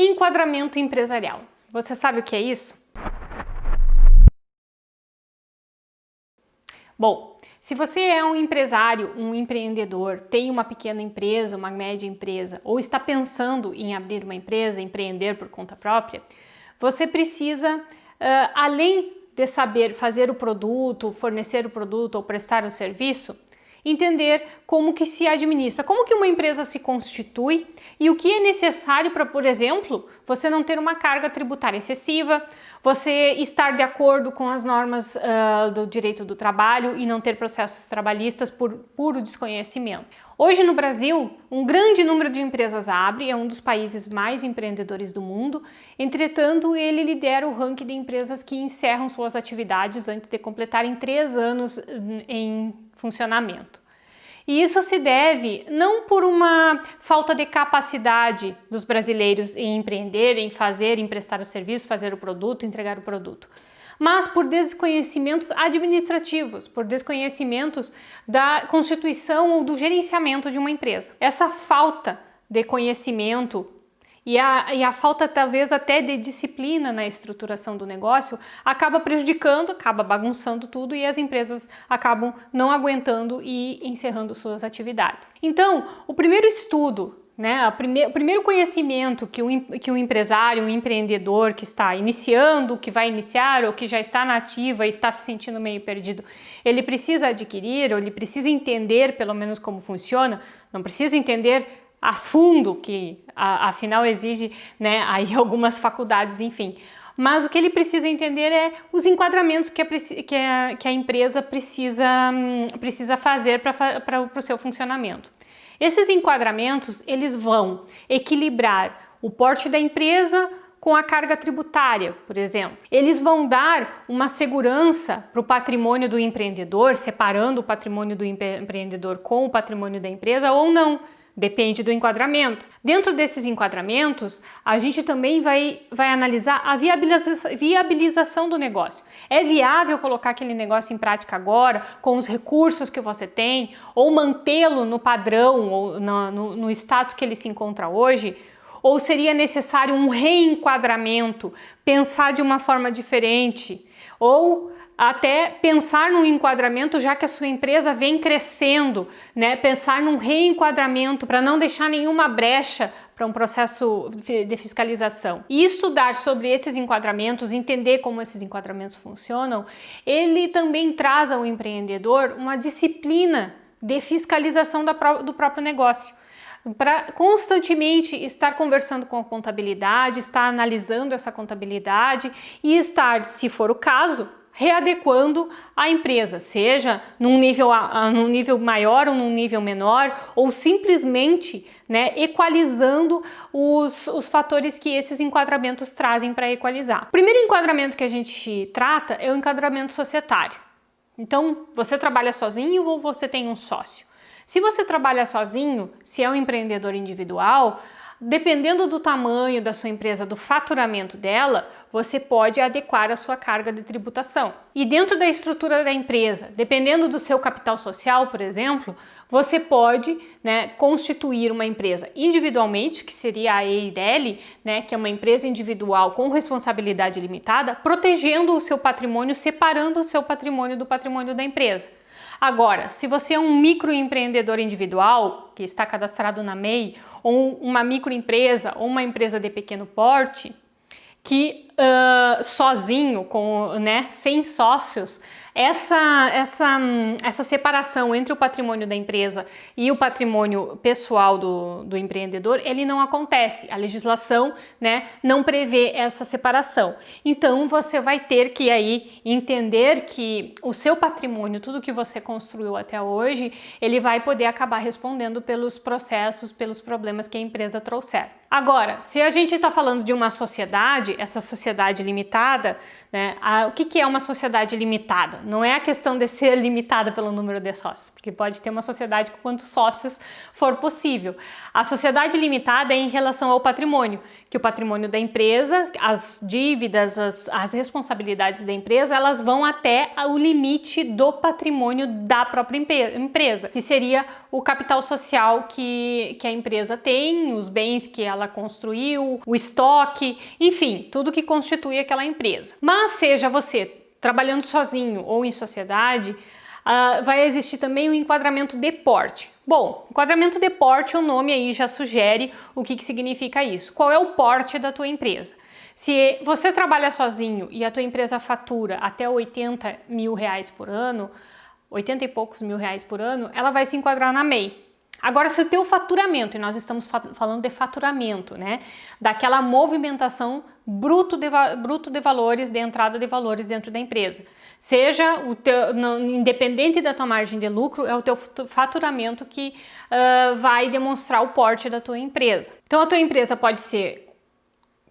Enquadramento empresarial. Você sabe o que é isso? Bom, se você é um empresário, um empreendedor, tem uma pequena empresa, uma média empresa, ou está pensando em abrir uma empresa, empreender por conta própria, você precisa, além de saber fazer o produto, fornecer o produto ou prestar o serviço, entender como que se administra, como que uma empresa se constitui e o que é necessário para, por exemplo, você não ter uma carga tributária excessiva, você estar de acordo com as normas do direito do trabalho e não ter processos trabalhistas por puro desconhecimento. Hoje no Brasil, um grande número de empresas abre, é um dos países mais empreendedores do mundo, entretanto ele lidera o ranking de empresas que encerram suas atividades antes de completarem 3 anos em funcionamento. E isso se deve não por uma falta de capacidade dos brasileiros em empreender, em fazer, em prestar o serviço, fazer o produto, entregar o produto, mas por desconhecimentos administrativos, por desconhecimentos da constituição ou do gerenciamento de uma empresa. Essa falta de conhecimento e a falta talvez até de disciplina na estruturação do negócio acaba prejudicando, acaba bagunçando tudo e as empresas acabam não aguentando e encerrando suas atividades. Então, o primeiro estudo, o primeiro conhecimento que um empresário, um empreendedor que está iniciando, que vai iniciar ou que já está na ativa e está se sentindo meio perdido, ele precisa adquirir ou ele precisa entender pelo menos como funciona, não precisa entender a fundo, que afinal exige aí algumas faculdades, enfim. Mas o que ele precisa entender é os enquadramentos que a empresa precisa fazer para o seu funcionamento. Esses enquadramentos, eles vão equilibrar o porte da empresa com a carga tributária, por exemplo. Eles vão dar uma segurança para o patrimônio do empreendedor, separando o patrimônio do empreendedor com o patrimônio da empresa ou não. Depende do enquadramento. Dentro desses enquadramentos, a gente também vai analisar a viabilização do negócio. É viável colocar aquele negócio em prática agora, com os recursos que você tem, ou mantê-lo no padrão, ou no status que ele se encontra hoje? Ou seria necessário um reenquadramento, pensar de uma forma diferente? Ou até pensar num enquadramento, já que a sua empresa vem crescendo, pensar num reenquadramento para não deixar nenhuma brecha para um processo de fiscalização. E estudar sobre esses enquadramentos, entender como esses enquadramentos funcionam, ele também traz ao empreendedor uma disciplina de fiscalização do próprio negócio. Para constantemente estar conversando com a contabilidade, estar analisando essa contabilidade e estar, se for o caso, readequando a empresa, seja num nível maior ou num nível menor, ou simplesmente equalizando os fatores que esses enquadramentos trazem para equalizar. O primeiro enquadramento que a gente trata é o enquadramento societário. Então, você trabalha sozinho ou você tem um sócio? Se você trabalha sozinho, se é um empreendedor individual, dependendo do tamanho da sua empresa, do faturamento dela, você pode adequar a sua carga de tributação. E dentro da estrutura da empresa, dependendo do seu capital social, por exemplo, você pode constituir uma empresa individualmente, que seria a EIRELI, que é uma empresa individual com responsabilidade limitada, protegendo o seu patrimônio, separando o seu patrimônio do patrimônio da empresa. Agora, se você é um microempreendedor individual, que está cadastrado na MEI, ou uma microempresa, ou uma empresa de pequeno porte, que sozinho, sem sócios, essa separação entre o patrimônio da empresa e o patrimônio pessoal do empreendedor, ele não acontece. A legislação não prevê essa separação. Então, você vai ter que aí entender que o seu patrimônio, tudo que você construiu até hoje, ele vai poder acabar respondendo pelos processos, pelos problemas que a empresa trouxer. Agora, se a gente está falando de uma sociedade, essa sociedade limitada, o que é uma sociedade limitada? limitada. Não é a questão de ser limitada pelo número de sócios, porque pode ter uma sociedade com quantos sócios for possível. A sociedade limitada é em relação ao patrimônio, que o patrimônio da empresa, as dívidas, as responsabilidades da empresa, elas vão até o limite do patrimônio da própria empresa, que seria o capital social que a empresa tem, os bens que ela construiu, o estoque, enfim, tudo que constitui aquela empresa. Mas seja você trabalhando sozinho ou em sociedade, vai existir também o enquadramento de porte. Bom, enquadramento de porte, o nome aí já sugere o que significa isso. Qual é o porte da tua empresa? Se você trabalha sozinho e a tua empresa fatura até 80 mil reais por ano, 80 e poucos mil reais por ano, ela vai se enquadrar na MEI. Agora, se o teu faturamento, e nós estamos falando de faturamento, né, daquela movimentação bruto de valores, de entrada de valores dentro da empresa, seja o teu, independente da tua margem de lucro, é o teu faturamento que vai demonstrar o porte da tua empresa. Então, a tua empresa pode ser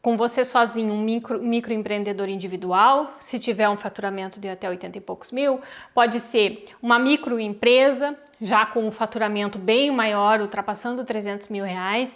com você sozinho, um microempreendedor individual, se tiver um faturamento de até 80 e poucos mil, pode ser uma microempresa, já com um faturamento bem maior, ultrapassando 300 mil reais,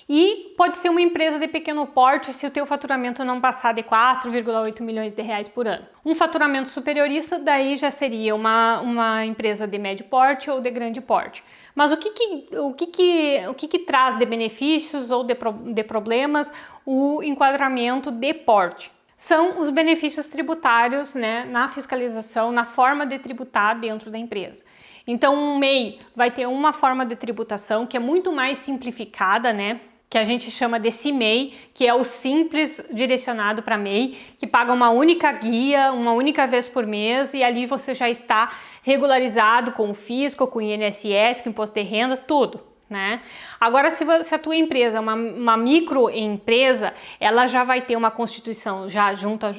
e pode ser uma empresa de pequeno porte se o teu faturamento não passar de 4,8 milhões de reais por ano. Um faturamento superior a isso, daí já seria uma empresa de médio porte ou de grande porte. Mas o que traz de benefícios ou de problemas o enquadramento de porte? São os benefícios tributários, né, na fiscalização, na forma de tributar dentro da empresa. Então, um MEI vai ter uma forma de tributação que é muito mais simplificada, né? Que a gente chama de CIMEI, que é o simples direcionado para MEI, que paga uma única guia, uma única vez por mês, e ali você já está regularizado com o fisco, com o INSS, com o imposto de renda, tudo, né? Agora, se a tua empresa é uma microempresa, ela já vai ter uma constituição já junta,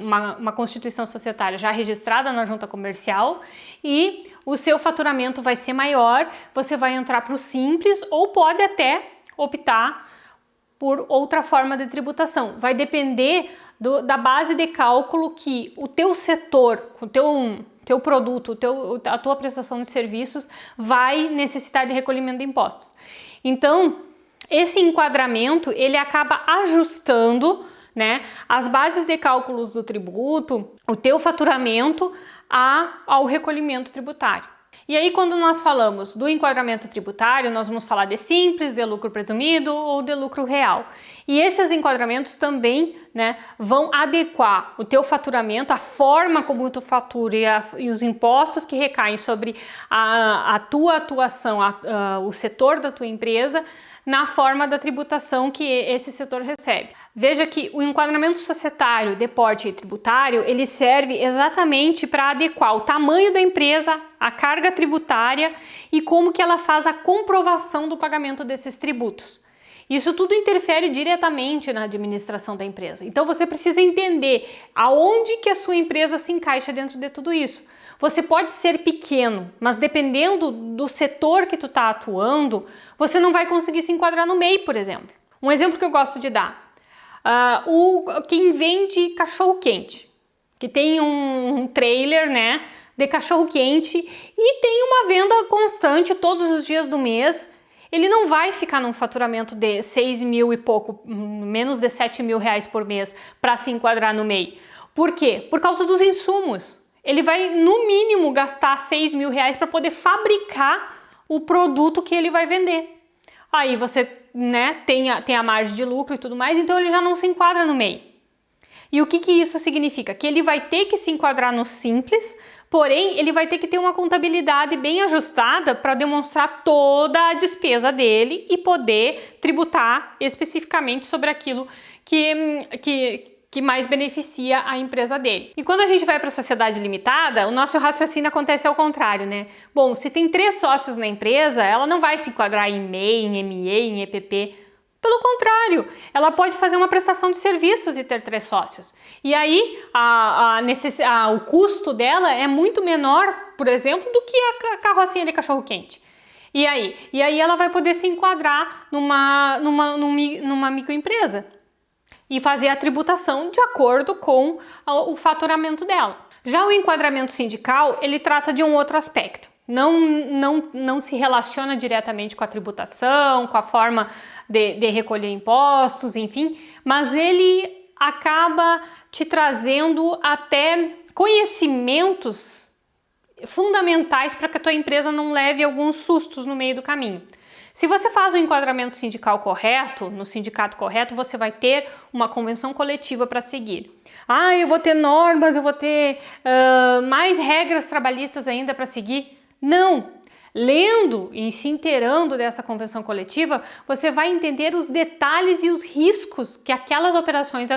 uma constituição societária já registrada na junta comercial, e o seu faturamento vai ser maior, você vai entrar para o simples ou pode até optar por outra forma de tributação. Vai depender da base de cálculo que o teu setor, o teu produto, a tua prestação de serviços vai necessitar de recolhimento de impostos. Então, esse enquadramento, ele acaba ajustando, né, as bases de cálculos do tributo, o teu faturamento ao recolhimento tributário. E aí, quando nós falamos do enquadramento tributário, nós vamos falar de simples, de lucro presumido ou de lucro real. E esses enquadramentos também, né, vão adequar o teu faturamento, a forma como tu fatura e os impostos que recaem sobre a tua atuação, o setor da tua empresa, na forma da tributação que esse setor recebe. Veja que o enquadramento societário de porte tributário, ele serve exatamente para adequar o tamanho da empresa, a carga tributária e como que ela faz a comprovação do pagamento desses tributos. Isso tudo interfere diretamente na administração da empresa. Então você precisa entender aonde que a sua empresa se encaixa dentro de tudo isso. Você pode ser pequeno, mas dependendo do setor que tu está atuando, você não vai conseguir se enquadrar no MEI, por exemplo. Um exemplo que eu gosto de dar, quem vende cachorro-quente, que tem um trailer, né, de cachorro-quente e tem uma venda constante todos os dias do mês, ele não vai ficar num faturamento de 6 mil e pouco, menos de 7 mil reais por mês para se enquadrar no MEI. Por quê? Por causa dos insumos. Ele vai, no mínimo, gastar 6 mil reais para poder fabricar o produto que ele vai vender. Aí você, né, tem a margem de lucro e tudo mais, então ele já não se enquadra no MEI. E o que isso significa? Que ele vai ter que se enquadrar no simples, porém ele vai ter que ter uma contabilidade bem ajustada para demonstrar toda a despesa dele e poder tributar especificamente sobre aquilo que mais beneficia a empresa dele. E quando a gente vai para a sociedade limitada, o nosso raciocínio acontece ao contrário, né? Bom, se tem 3 sócios na empresa, ela não vai se enquadrar em MEI, em ME, em EPP. Pelo contrário, ela pode fazer uma prestação de serviços e ter 3 sócios. E aí, o custo dela é muito menor, por exemplo, do que a carrocinha de cachorro-quente. E aí ela vai poder se enquadrar numa microempresa e fazer a tributação de acordo com o faturamento dela. Já o enquadramento sindical, ele trata de um outro aspecto. Não se relaciona diretamente com a tributação, com a forma de recolher impostos, enfim, mas ele acaba te trazendo até conhecimentos fundamentais para que a tua empresa não leve alguns sustos no meio do caminho. Se você faz o enquadramento sindical correto, no sindicato correto, você vai ter uma convenção coletiva para seguir. Ah, eu vou ter normas, eu vou ter mais regras trabalhistas ainda para seguir. Não! Lendo e se inteirando dessa convenção coletiva, você vai entender os detalhes e os riscos que aquelas operações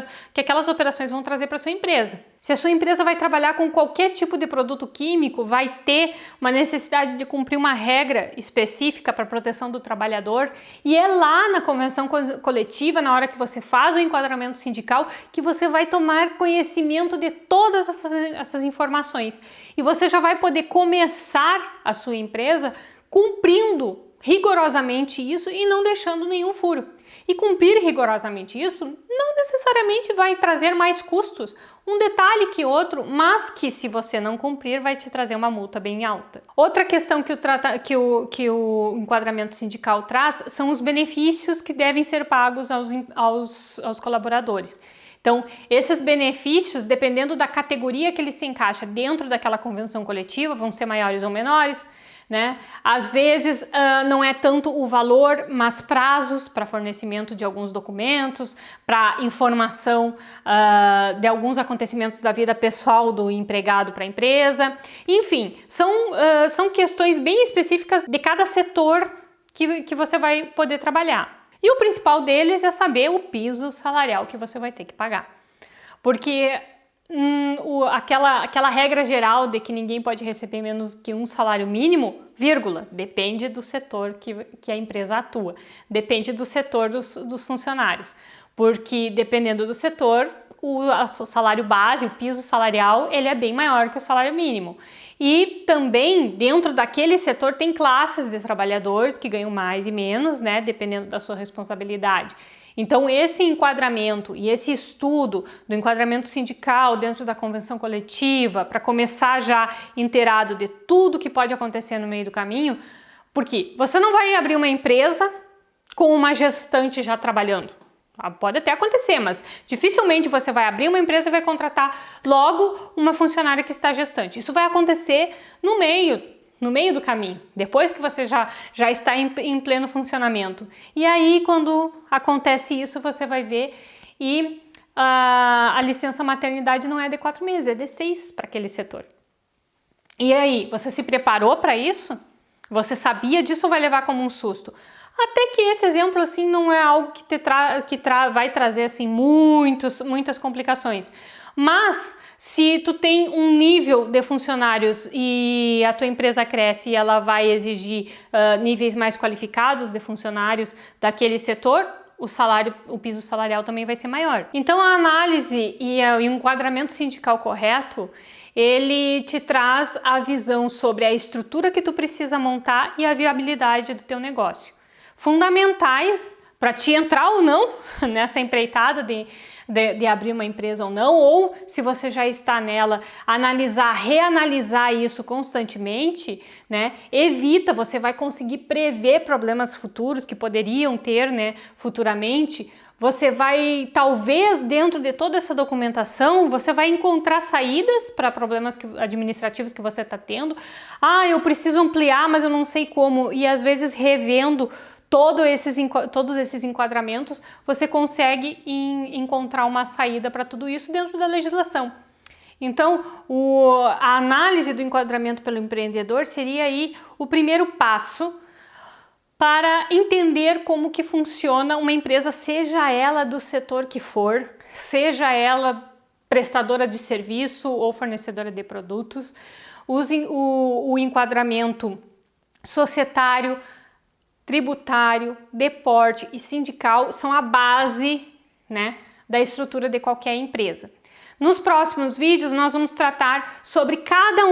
vão trazer para sua empresa. Se a sua empresa vai trabalhar com qualquer tipo de produto químico, vai ter uma necessidade de cumprir uma regra específica para a proteção do trabalhador, e é lá na convenção coletiva, na hora que você faz o enquadramento sindical, que você vai tomar conhecimento de todas essas informações. E você já vai poder começar a sua empresa cumprindo rigorosamente isso e não deixando nenhum furo. E cumprir rigorosamente isso não necessariamente vai trazer mais custos, um detalhe que outro, mas que se você não cumprir vai te trazer uma multa bem alta. Outra questão que o enquadramento sindical traz são os benefícios que devem ser pagos aos colaboradores. Então, esses benefícios, dependendo da categoria que ele se encaixa dentro daquela convenção coletiva, vão ser maiores ou menores, né? Às vezes não é tanto o valor, mas prazos para fornecimento de alguns documentos, para informação de alguns acontecimentos da vida pessoal do empregado para a empresa. Enfim, são questões bem específicas de cada setor que você vai poder trabalhar. E o principal deles é saber o piso salarial que você vai ter que pagar. Porque aquela regra geral de que ninguém pode receber menos que um salário mínimo, vírgula, depende do setor que a empresa atua, depende do setor dos funcionários, porque dependendo do setor, o salário base, o piso salarial, ele é bem maior que o salário mínimo. E também dentro daquele setor tem classes de trabalhadores que ganham mais e menos, né, dependendo da sua responsabilidade. Então, esse enquadramento e esse estudo do enquadramento sindical dentro da convenção coletiva, para começar já inteirado de tudo que pode acontecer no meio do caminho, porque você não vai abrir uma empresa com uma gestante já trabalhando. Pode até acontecer, mas dificilmente você vai abrir uma empresa e vai contratar logo uma funcionária que está gestante. Isso vai acontecer no meio do caminho, depois que você já está em pleno funcionamento. E aí, quando acontece isso, você vai ver e a licença maternidade não é de 4 meses, é de 6 para aquele setor. E aí, você se preparou para isso? Você sabia disso ou vai levar como um susto? Até que esse exemplo assim não é algo que vai trazer assim muitas complicações. Mas se tu tem um nível de funcionários e a tua empresa cresce e ela vai exigir níveis mais qualificados de funcionários daquele setor, o piso salarial também vai ser maior. Então a análise e o enquadramento sindical correto, ele te traz a visão sobre a estrutura que tu precisa montar e a viabilidade do teu negócio. Fundamentais para te entrar ou não nessa empreitada de abrir uma empresa ou não, ou se você já está nela, reanalisar isso constantemente, né? Você vai conseguir prever problemas futuros que poderiam ter, né, futuramente. Você vai, talvez, dentro de toda essa documentação, você vai encontrar saídas para problemas administrativos que você está tendo. Eu preciso ampliar, mas eu não sei como, e às vezes revendo todos esses enquadramentos, você consegue encontrar uma saída para tudo isso dentro da legislação. Então, a análise do enquadramento pelo empreendedor seria aí o primeiro passo para entender como que funciona uma empresa, seja ela do setor que for, seja ela prestadora de serviço ou fornecedora de produtos. O enquadramento societário, tributário, de porte e sindical são a base, né, da estrutura de qualquer empresa. Nos próximos vídeos nós vamos tratar sobre cada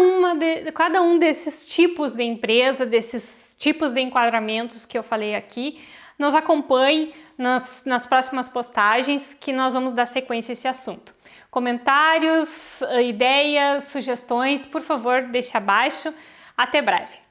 um desses tipos de empresa, desses tipos de enquadramentos que eu falei aqui. Nos acompanhe nas próximas postagens que nós vamos dar sequência a esse assunto. Comentários, ideias, sugestões, por favor, deixe abaixo. Até breve!